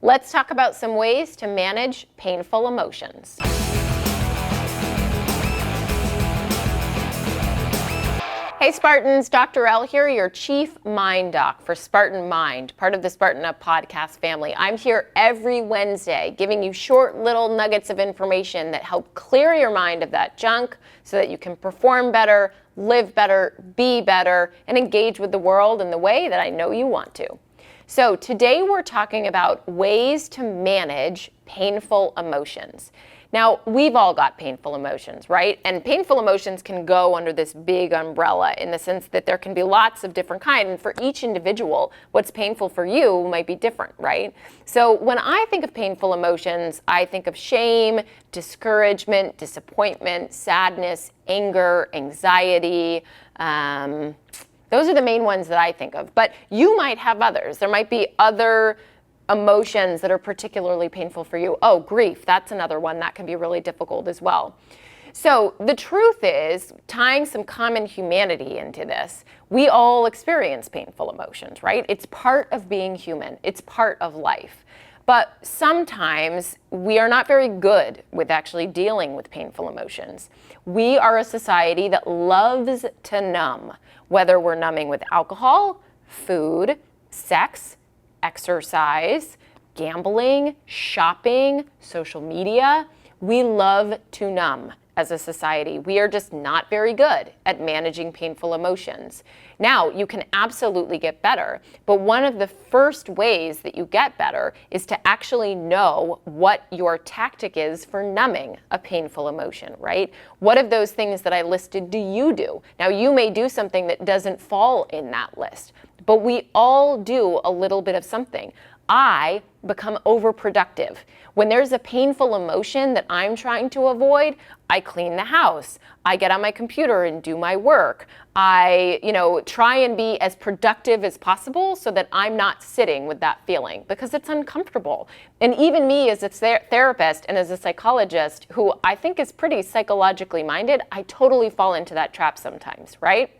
Let's talk about some ways to manage painful emotions. Hey Spartans, Dr. L here, your Chief Mind Doc for Spartan Mind, part of the Spartan Up podcast family. I'm here every Wednesday giving you short little nuggets of information that help clear your mind of that junk so that you can perform better, live better, be better, and engage with the world in the way that I know you want to. So today we're talking about ways to manage painful emotions. Now, we've all got painful emotions, right? And painful emotions can go under this big umbrella in the sense that there can be lots of different kinds. And for each individual, what's painful for you might be different, right? So when I think of painful emotions, I think of shame, discouragement, disappointment, sadness, anger, anxiety. Those are the main ones that I think of. But you might have others. There might be other emotions that are particularly painful for you. Oh, grief, that's another one that can be really difficult as well. So the truth is, tying some common humanity into this, we all experience painful emotions, right? It's part of being human. It's part of life. But sometimes we are not very good with actually dealing with painful emotions. We are a society that loves to numb, whether we're numbing with alcohol, food, sex, exercise, gambling, shopping, social media. We love to numb as a society. We are just not very good at managing painful emotions. Now, you can absolutely get better, but one of the first ways that you get better is to actually know what your tactic is for numbing a painful emotion, right? What of those things that I listed do you do? Now, you may do something that doesn't fall in that list, but we all do a little bit of something. I become overproductive. When there's a painful emotion that I'm trying to avoid, I clean the house. I get on my computer and do my work. I, try and be as productive as possible so that I'm not sitting with that feeling because it's uncomfortable. And even me as a therapist and as a psychologist who I think is pretty psychologically minded, I totally fall into that trap sometimes, right?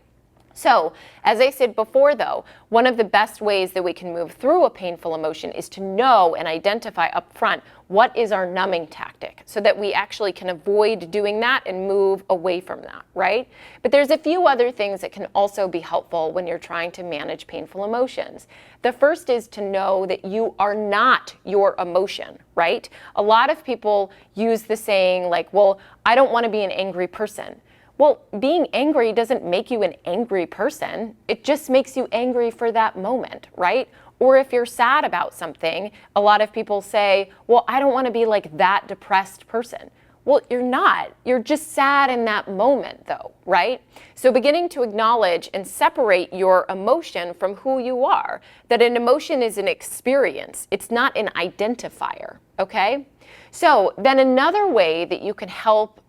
So, as I said before though, one of the best ways that we can move through a painful emotion is to know and identify up front what is our numbing tactic so that we actually can avoid doing that and move away from that, right? But there's a few other things that can also be helpful when you're trying to manage painful emotions. The first is to know that you are not your emotion, right? A lot of people use the saying like, well, I don't want to be an angry person. Well, being angry doesn't make you an angry person. It just makes you angry for that moment, right? Or if you're sad about something, a lot of people say, well, I don't want to be like that depressed person. Well, you're not. You're just sad in that moment though, right? So beginning to acknowledge and separate your emotion from who you are, that an emotion is an experience. It's not an identifier, okay? So then another way that you can help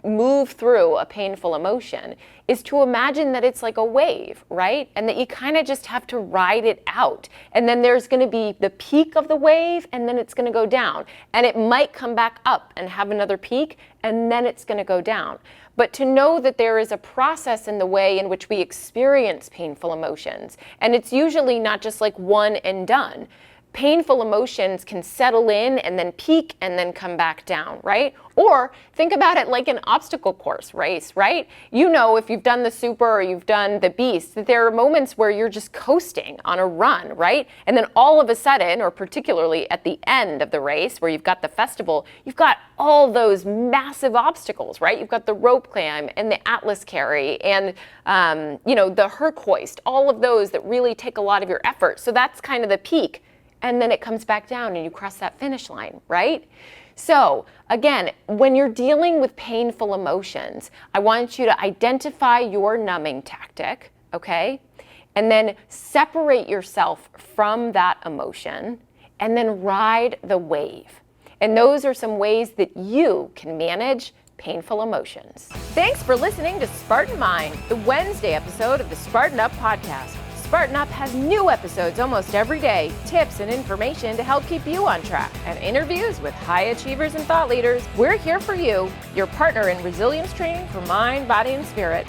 move through a painful emotion is to imagine that it's like a wave, right? And that you kind of just have to ride it out. And then there's going to be the peak of the wave and then it's going to go down. And it might come back up and have another peak and then it's going to go down. But to know that there is a process in the way in which we experience painful emotions. And it's usually not just like one and done. Painful emotions can settle in and then peak and then come back down, right? Or think about it like an obstacle course race, right? You know, if you've done the super or you've done the beast, that there are moments where you're just coasting on a run, right? And then all of a sudden, or particularly at the end of the race where you've got the festival, you've got all those massive obstacles, right? You've got the rope climb and the Atlas carry and, the Herc hoist, all of those that really take a lot of your effort. So that's kind of the peak. And then it comes back down and you cross that finish line, right? So again, when you're dealing with painful emotions, I want you to identify your numbing tactic, okay? And then separate yourself from that emotion and then ride the wave. And those are some ways that you can manage painful emotions. Thanks for listening to Spartan Mind, the Wednesday episode of the Spartan Up podcast. Spartan Up has new episodes almost every day, tips and information to help keep you on track, and interviews with high achievers and thought leaders. We're here for you, your partner in resilience training for mind, body, and spirit.